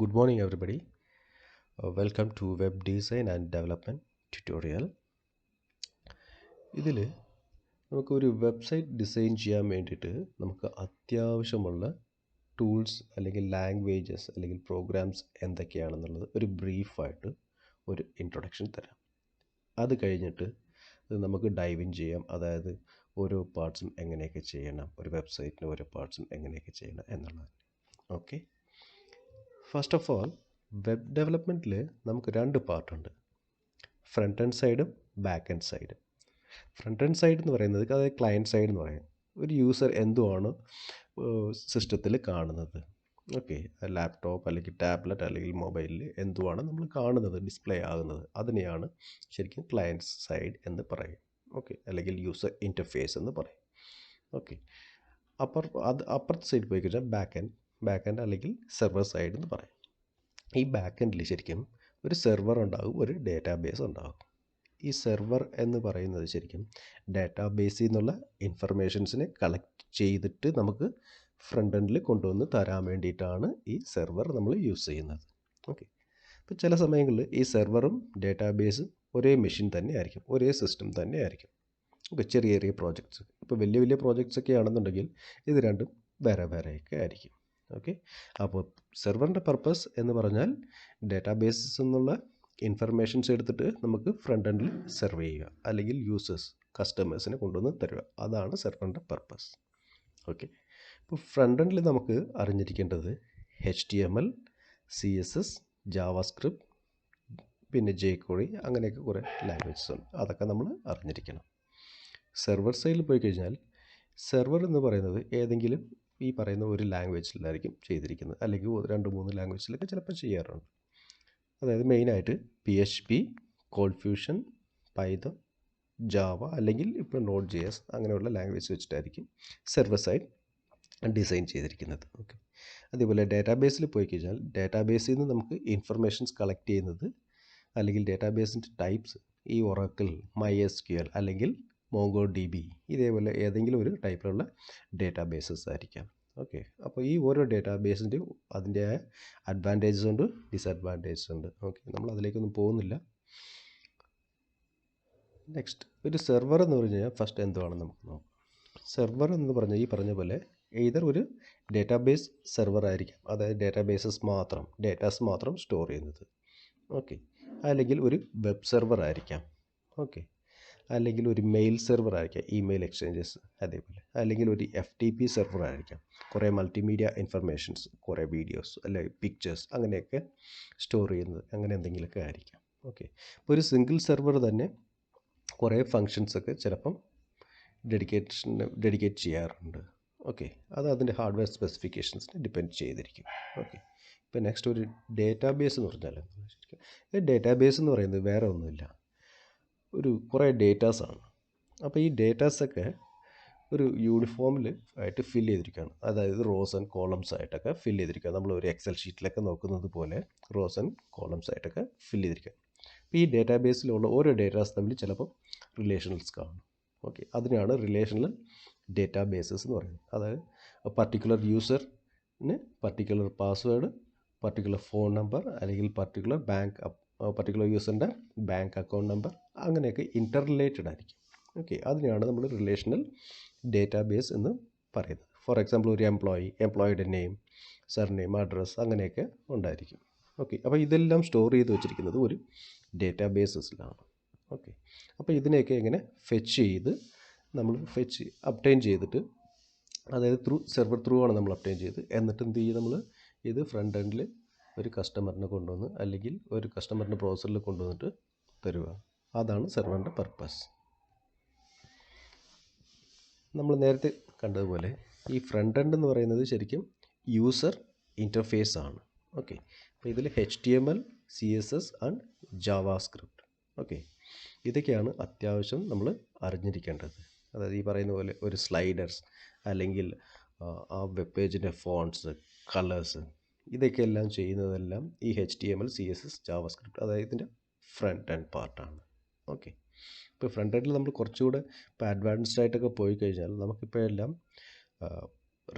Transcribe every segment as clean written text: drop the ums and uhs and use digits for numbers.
Good morning, everybody. Welcome to Web Design and Development Tutorial. ഇതിൽ നമുക്കൊരു website design ചെയ്യാൻ വേണ്ടിയിട്ട് നമുക്ക് അത്യാവശ്യമുള്ള ടൂൾസ് അല്ലെങ്കിൽ ലാംഗ്വേജസ് അല്ലെങ്കിൽ പ്രോഗ്രാംസ് എന്തൊക്കെയാണെന്നുള്ളത് ഒരു ബ്രീഫായിട്ട് ഒരു ഇൻട്രൊഡക്ഷൻ തരാം. അത് കഴിഞ്ഞിട്ട് നമുക്ക് ഡൈവ് ഇൻ ചെയ്യാം. അതായത് ഓരോ പാർട്സും എങ്ങനെയൊക്കെ ചെയ്യണം, ഒരു വെബ്സൈറ്റിന് ഓരോ പാർട്സും എങ്ങനെയൊക്കെ ചെയ്യണം എന്നുള്ളത്. Okay, first of all web ഡെവലപ്മെൻറ്റിൽ നമുക്ക് രണ്ട് പാർട്ടുണ്ട്, ഫ്രണ്ട് എൻഡ് സൈഡും ബാക്ക് എൻഡ് സൈഡും. ഫ്രണ്ട് എൻഡ് സൈഡ് എന്ന് പറയുന്നത് അതായത് ക്ലയൻറ്റ് സൈഡ് എന്ന് പറയും. ഒരു യൂസർ എന്തുവാണ് സിസ്റ്റത്തിൽ കാണുന്നത്, ഓക്കെ, ലാപ്ടോപ്പ് അല്ലെങ്കിൽ ടാബ്ലറ്റ് അല്ലെങ്കിൽ മൊബൈലിൽ എന്തുവാണ് നമ്മൾ കാണുന്നത്, ഡിസ്പ്ലേ ആകുന്നത്, അതിനെയാണ് ശരിക്കും ക്ലയൻറ്റ് സൈഡ് എന്ന് പറയും. ഓക്കെ, അല്ലെങ്കിൽ യൂസർ ഇൻ്റർഫേസ് എന്ന് പറയും. ഓക്കെ, അപ്പുറത്തെ സൈഡ് പോയി കഴിഞ്ഞാൽ ബാക്ക് എൻഡ് അല്ലെങ്കിൽ സെർവർ സൈഡ് എന്ന് പറയും. ഈ ബാക്ക് എൻഡിൽ ശരിക്കും ഒരു സെർവർ ഉണ്ടാകും, ഒരു ഡേറ്റാബേസ് ഉണ്ടാകും. ഈ സെർവർ എന്ന് പറയുന്നത് ശരിക്കും ഡാറ്റാബേസിൽ നിന്നുള്ള ഇൻഫർമേഷൻസിനെ കളക്ട് ചെയ്തിട്ട് നമുക്ക് ഫ്രണ്ട് എൻഡിൽ കൊണ്ടുവന്ന് തരാൻ വേണ്ടിയിട്ടാണ് ഈ സെർവർ നമ്മൾ യൂസ് ചെയ്യുന്നത്. ഓക്കെ, അപ്പോൾ ചില സമയങ്ങളിൽ ഈ സെർവറും ഡേറ്റാബേസും ഒരേ മെഷീൻ തന്നെ ആയിരിക്കും, ഒരേ സിസ്റ്റം തന്നെ ആയിരിക്കും. ഇപ്പോൾ ചെറിയ ചെറിയ പ്രോജക്ട്സ്, ഇപ്പോൾ വലിയ വലിയ പ്രോജക്ട്സ് ഒക്കെ ആണെന്നുണ്ടെങ്കിൽ ഇത് രണ്ടും വേറെ വേറെയൊക്കെ ആയിരിക്കും. ഓക്കെ, അപ്പോൾ സെർവറിൻ്റെ പർപ്പസ് എന്ന് പറഞ്ഞാൽ ഡേറ്റാബേസിൽ നിന്നുള്ള ഇൻഫർമേഷൻസ് എടുത്തിട്ട് നമുക്ക് ഫ്രണ്ട് എൻഡിൽ സെർവ് ചെയ്യുക അല്ലെങ്കിൽ കസ്റ്റമേഴ്സിനെ കൊണ്ടുവന്ന് തരിക. അതാണ് സെർവറിൻ്റെ പർപ്പസ്. ഓക്കെ, ഇപ്പോൾ ഫ്രണ്ട് എൻഡിൽ നമുക്ക് അറിഞ്ഞിരിക്കേണ്ടത് HTML, CSS, JavaScript, പിന്നെ jQuery, അങ്ങനെയൊക്കെ കുറേ ലാംഗ്വേജസ് ഉണ്ട്. അതൊക്കെ നമ്മൾ അറിഞ്ഞിരിക്കണം. സെർവർ സൈഡിൽ പോയി കഴിഞ്ഞാൽ സെർവർ എന്ന് പറയുന്നത് ഏതെങ്കിലും ഈ പറയുന്ന ഒരു ലാംഗ്വേജിലായിരിക്കും ചെയ്തിരിക്കുന്നത്, അല്ലെങ്കിൽ 2-3 ലാംഗ്വേജിലൊക്കെ ചിലപ്പോൾ ചെയ്യാറുണ്ട്. അതായത് മെയിനായിട്ട് PHP, കോൾഫ്യൂഷൻ, പൈത്തൺ, ജാവ അല്ലെങ്കിൽ ഇപ്പോൾ Node.js അങ്ങനെയുള്ള ലാംഗ്വേജ് വെച്ചിട്ടായിരിക്കും സെർവർ സൈഡ് ഡിസൈൻ ചെയ്തിരിക്കുന്നത്. ഓക്കെ, അതേപോലെ ഡേറ്റാബേസിൽ പോയി കഴിഞ്ഞാൽ ഡേറ്റാബേസിൽ നിന്ന് നമുക്ക് ഇൻഫർമേഷൻസ് കളക്ട് ചെയ്യുന്നത് അല്ലെങ്കിൽ ഡേറ്റാബേസിൻ്റെ ടൈപ്സ് ഈ ഒറാക്കിൾ, MySQL അല്ലെങ്കിൽ MongoDB, ഇതേപോലെ ഏതെങ്കിലും ഒരു ടൈപ്പിലുള്ള ഡേറ്റാബേസസ് ആയിരിക്കാം. ഓക്കെ, അപ്പോൾ ഈ ഓരോ ഡേറ്റാബേസിൻ്റെയും അതിൻ്റെതായ അഡ്വാൻറ്റേജസ് ഉണ്ട്, ഡിസഡ്വാൻറ്റേജസ് ഉണ്ട്. ഓക്കെ, നമ്മൾ അതിലേക്കൊന്നും പോകുന്നില്ല. നെക്സ്റ്റ്, ഒരു സെർവർ എന്ന് പറഞ്ഞു കഴിഞ്ഞാൽ ഫസ്റ്റ് എന്തുവാണെന്ന് നമുക്ക് നോക്കാം. സെർവർ എന്ന് പറഞ്ഞാൽ ഈ പറഞ്ഞ പോലെ either ഒരു ഡേറ്റാബേസ് സെർവർ ആയിരിക്കാം, അതായത് ഡേറ്റാസ് മാത്രം സ്റ്റോർ ചെയ്യുന്നത്. ഓക്കെ, അല്ലെങ്കിൽ ഒരു വെബ് സെർവർ ആയിരിക്കാം. ഓക്കെ, അല്ലെങ്കിൽ ഒരു മെയിൽ സെർവർ ആയിരിക്കാം, ഇമെയിൽ എക്സ്ചേഞ്ചസ്, അതേപോലെ അല്ലെങ്കിൽ ഒരു FTP സെർവർ ആയിരിക്കാം, കുറേ മൾട്ടിമീഡിയ ഇൻഫർമേഷൻസ്, കുറേ വീഡിയോസ് അല്ലെങ്കിൽ പിക്ചേഴ്സ് അങ്ങനെയൊക്കെ സ്റ്റോർ ചെയ്യുന്നത്, അങ്ങനെ എന്തെങ്കിലുമൊക്കെ ആയിരിക്കാം. ഓക്കെ, ഇപ്പോൾ ഒരു സിംഗിൾ സെർവർ തന്നെ കുറേ ഫങ്ഷൻസൊക്കെ ചിലപ്പം ഡെഡിക്കേറ്റ് ചെയ്യാറുണ്ട്. ഓക്കെ, അത് അതിൻ്റെ ഹാർഡ്വെയർ സ്പെസിഫിക്കേഷൻസിനെ ഡിപ്പെൻഡ് ചെയ്തിരിക്കും. ഓക്കെ, ഇപ്പോൾ നെക്സ്റ്റ് ഒരു ഡേറ്റാബേസ് എന്ന് പറഞ്ഞാൽ ശരിക്കും ഈ ഡേറ്റാബേസ് എന്ന് പറയുന്നത് വേറെ ഒന്നുമില്ല, കുറേ ഡേറ്റാസാണ്. അപ്പോൾ ഈ ഡേറ്റാസൊക്കെ ഒരു യൂണിഫോമിൽ ആയിട്ട് ഫില്ല് ചെയ്തിരിക്കുകയാണ്, അതായത് റോസ് ആൻഡ് കോളംസ് ആയിട്ടൊക്കെ ഫില്ല് ചെയ്തിരിക്കുക. നമ്മൾ ഒരു എക്സൽ ഷീറ്റിലൊക്കെ നോക്കുന്നത് പോലെ റോസ് ആൻഡ് കോളംസ് ആയിട്ടൊക്കെ ഫില്ല് ചെയ്തിരിക്കുക. അപ്പോൾ ഈ ഡേറ്റാബേസിലുള്ള ഓരോ ഡേറ്റാസ് തമ്മിൽ ചിലപ്പോൾ റിലേഷണൽസ് കാണും. ഓക്കെ, അതിനാണ് റിലേഷണൽ ഡേറ്റാബേസസ് എന്ന് പറയുന്നത്. അതായത് പർട്ടിക്കുലർ യൂസറിന് particular password, particular phone number അല്ലെങ്കിൽ പർട്ടിക്കുലർ യൂസറിൻ്റെ ബാങ്ക് അക്കൗണ്ട് നമ്പർ, അങ്ങനെയൊക്കെ ഇൻ്റർ റിലേറ്റഡ് ആയിരിക്കും. ഓക്കെ, അതിനെയാണ് നമ്മൾ റിലേഷണൽ ഡേറ്റാബേസ് എന്ന് പറയുന്നത്. ഫോർ എക്സാമ്പിൾ ഒരു എംപ്ലോയിയുടെ നെയിം, സർനെയിം, അഡ്രസ്സ് അങ്ങനെയൊക്കെ ഉണ്ടായിരിക്കും. ഓക്കെ, അപ്പോൾ ഇതെല്ലാം സ്റ്റോർ ചെയ്ത് വെച്ചിരിക്കുന്നത് ഒരു ഡേറ്റാബേസസിലാണ്. ഓക്കെ, അപ്പോൾ ഇതിനെയൊക്കെ എങ്ങനെ അപ്റ്റൈൻ ചെയ്തിട്ട്, അതായത് സെർവർ ത്രൂ ആണ് നമ്മൾ അപ്റ്റൈൻ ചെയ്ത്, എന്നിട്ട് എന്ത് ചെയ്യും, നമ്മൾ ഇത് ഫ്രണ്ട് എൻഡിൽ ഒരു കസ്റ്റമറിനെ കൊണ്ടുവന്ന് അല്ലെങ്കിൽ ഒരു കസ്റ്റമറിൻ്റെ ബ്രൗസറിൽ കൊണ്ടുവന്നിട്ട് തരിക. അതാണ് സെർവറിൻ്റെ പർപ്പസ്. നമ്മൾ നേരത്തെ കണ്ടതുപോലെ ഈ ഫ്രണ്ട് എൻഡ് എന്ന് പറയുന്നത് ശരിക്കും യൂസർ ഇൻ്റർഫേസ് ആണ്. ഓക്കെ, അപ്പോൾ ഇതിൽ HTML, CSS and JavaScript. Okay, ഇതൊക്കെയാണ് അത്യാവശ്യം നമ്മൾ അറിഞ്ഞിരിക്കേണ്ടത്. അതായത് ഈ പറയുന്ന പോലെ ഒരു സ്ലൈഡേഴ്സ് അല്ലെങ്കിൽ ആ വെബ് പേജിൻ്റെ ഫോൺസ്, കളേഴ്സ്, ഇതൊക്കെ എല്ലാം ചെയ്യുന്നതെല്ലാം ഈ HTML, CSS, JavaScript, അതായത് ഇതിൻ്റെ ഫ്രണ്ട് എൻഡ് പാർട്ടാണ്. ഓക്കെ, ഇപ്പോൾ ഫ്രണ്ട് എൻഡിൽ നമ്മൾ കുറച്ചുകൂടെ ഇപ്പോൾ അഡ്വാൻസ്ഡ് ആയിട്ടൊക്കെ പോയി കഴിഞ്ഞാൽ നമുക്കിപ്പോൾ എല്ലാം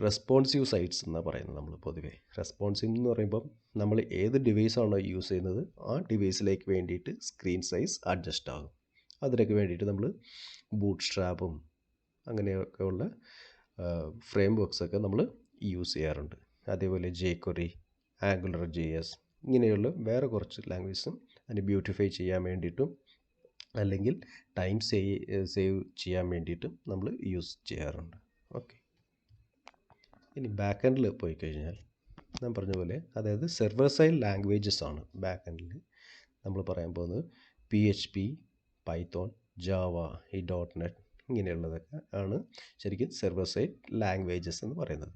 റെസ്പോൺസീവ് സൈറ്റ്സ് എന്നാണ് പറയുന്നത് നമ്മൾ പൊതുവേ. റെസ്പോൺസീവ് എന്ന് പറയുമ്പം നമ്മൾ ഏത് ഡിവൈസാണോ യൂസ് ചെയ്യുന്നത് ആ ഡിവൈസിലേക്ക് വേണ്ടിയിട്ട് സ്ക്രീൻ സൈസ് അഡ്ജസ്റ്റ് ആകും. അതിനൊക്കെ വേണ്ടിയിട്ട് നമ്മൾ ബൂട്ട്സ്ട്രാപ്പും അങ്ങനെയൊക്കെ ഉള്ള ഫ്രെയിം വർക്ക്സൊക്കെ നമ്മൾ യൂസ് ചെയ്യാറുണ്ട്. അതേപോലെ jQuery, ആംഗുലർ JS ഇങ്ങനെയുള്ള വേറെ കുറച്ച് ലാംഗ്വേജസും അതിനെ ബ്യൂട്ടിഫൈ ചെയ്യാൻ വേണ്ടിയിട്ടും അല്ലെങ്കിൽ ടൈം സേവ് ചെയ്യാൻ വേണ്ടിയിട്ടും നമ്മൾ യൂസ് ചെയ്യാറുണ്ട്. ഓക്കെ, ഇനി ബാക്ക് എൻഡിൽ പോയി കഴിഞ്ഞാൽ ഞാൻ പറഞ്ഞ പോലെ, അതായത് സെർവർ സൈഡ് ലാംഗ്വേജസ് ആണ് ബാക്ക് എൻഡിൽ നമ്മൾ പറയാൻ പോകുന്നത്. PHP, പൈത്തോൺ, ജാവ, ഈ .NET ഇങ്ങനെയുള്ളതൊക്കെ ആണ് ശരിക്കും സെർവർ സൈഡ് ലാംഗ്വേജസ് എന്ന് പറയുന്നത്.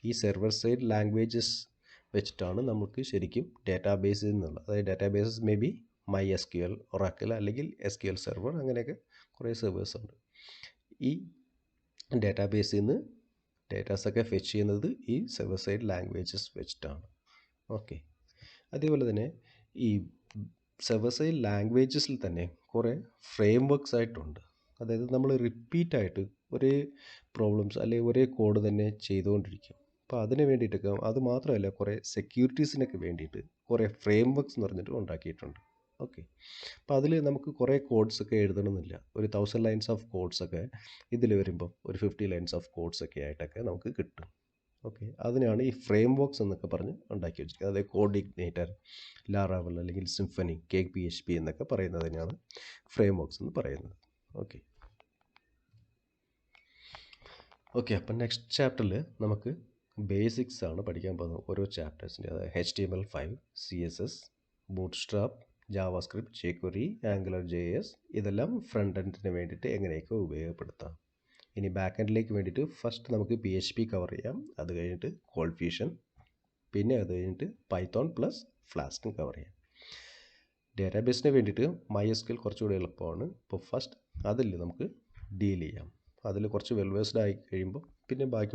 ഈ സെർവർ സൈഡ് ലാംഗ്വേജസ് വെച്ചിട്ടാണ് നമുക്ക് ശരിക്കും ഡാറ്റാബേസിൽ നിന്നുള്ള, അതായത് databases may be MySQL, Oracle അല്ലെങ്കിൽ SQL സെർവർ, അങ്ങനെയൊക്കെ കുറേ സെർവേഴ്സ് ഉണ്ട്. ഈ ഡാറ്റാബേസിൽ നിന്ന് ഡേറ്റാസൊക്കെ ഫെച്ച് ചെയ്യുന്നത് ഈ സെർവർ സൈഡ് ലാംഗ്വേജസ് വെച്ചിട്ടാണ്. ഓക്കെ, അതേപോലെ തന്നെ ഈ സെർവർ സൈഡ് ലാംഗ്വേജസിൽ തന്നെ കുറേ ഫ്രെയിം വർക്ക്സ് ആയിട്ടുണ്ട്. അതായത് നമ്മൾ റിപ്പീറ്റായിട്ട് ഒരേ പ്രോബ്ലംസ് അല്ലെങ്കിൽ ഒരേ കോഡ് തന്നെ ചെയ്തുകൊണ്ടിരിക്കും. അപ്പോൾ അതിന് വേണ്ടിയിട്ടൊക്കെ, അത് മാത്രമല്ല, കുറേ സെക്യൂരിറ്റീസിനൊക്കെ വേണ്ടിയിട്ട് കുറേ ഫ്രെയിം വർക്ക്സ് എന്ന് പറഞ്ഞിട്ട് ഉണ്ടാക്കിയിട്ടുണ്ട്. ഓക്കെ, അപ്പോൾ അതിൽ നമുക്ക് കുറേ കോഡ്സൊക്കെ എഴുതണമെന്നില്ല. ഒരു 1000 ലൈൻസ് ഓഫ് കോഡ്സൊക്കെ ഇതിൽ വരുമ്പം ഒരു 50 ലൈൻസ് ഓഫ് കോഡ്സൊക്കെ ആയിട്ടൊക്കെ നമുക്ക് കിട്ടും. ഓക്കെ, അതിനാണ് ഈ ഫ്രെയിം വർക്ക്സ് എന്നൊക്കെ പറഞ്ഞ് ഉണ്ടാക്കി വെച്ചിരിക്കുന്നത്. അതായത് കോഡിഗ്നേറ്റർ, ലാറാവൽ അല്ലെങ്കിൽ സിംഫണി, കേക്ക് PHP എന്നൊക്കെ പറയുന്നതിനാണ് ഫ്രെയിം വർക്ക്സ് എന്ന് പറയുന്നത്. ഓക്കെ ഓക്കെ അപ്പം നെക്സ്റ്റ് ചാപ്റ്ററിൽ നമുക്ക് ബേസിക്സ് ആണ് പഠിക്കാൻ പോകുന്നത്, ഓരോ ചാപ്റ്റേഴ്സിൻ്റെ. അതായത് HTML5, CSS, Bootstrap, JavaScript, jQuery, angular JS, ഇതെല്ലാം ഫ്രണ്ട് എൻഡിന് വേണ്ടിയിട്ട് എങ്ങനെയൊക്കെ ഉപയോഗപ്പെടുത്താം. ഇനി ബാക്ക് എൻഡിലേക്ക് വേണ്ടിയിട്ട് ഫസ്റ്റ് നമുക്ക് PHP കവർ ചെയ്യാം, അത് കഴിഞ്ഞിട്ട് കോൾഡ് ഫ്യൂഷൻ, പിന്നെ അത് കഴിഞ്ഞിട്ട് പൈത്തോൺ പ്ലസ് ഫ്ലാസ്കും കവർ ചെയ്യാം. ഡാറ്റാബേസിന് വേണ്ടിയിട്ട് MySQL കുറച്ചുകൂടി എളുപ്പമാണ്. ഇപ്പോൾ ഫസ്റ്റ് അതിൽ നമുക്ക് ഡീൽ ചെയ്യാം. അതിൽ കുറച്ച് വെൽ വേഴ്സ്ഡ് ആയി കഴിയുമ്പോൾ പിന്നെ ബാക്കി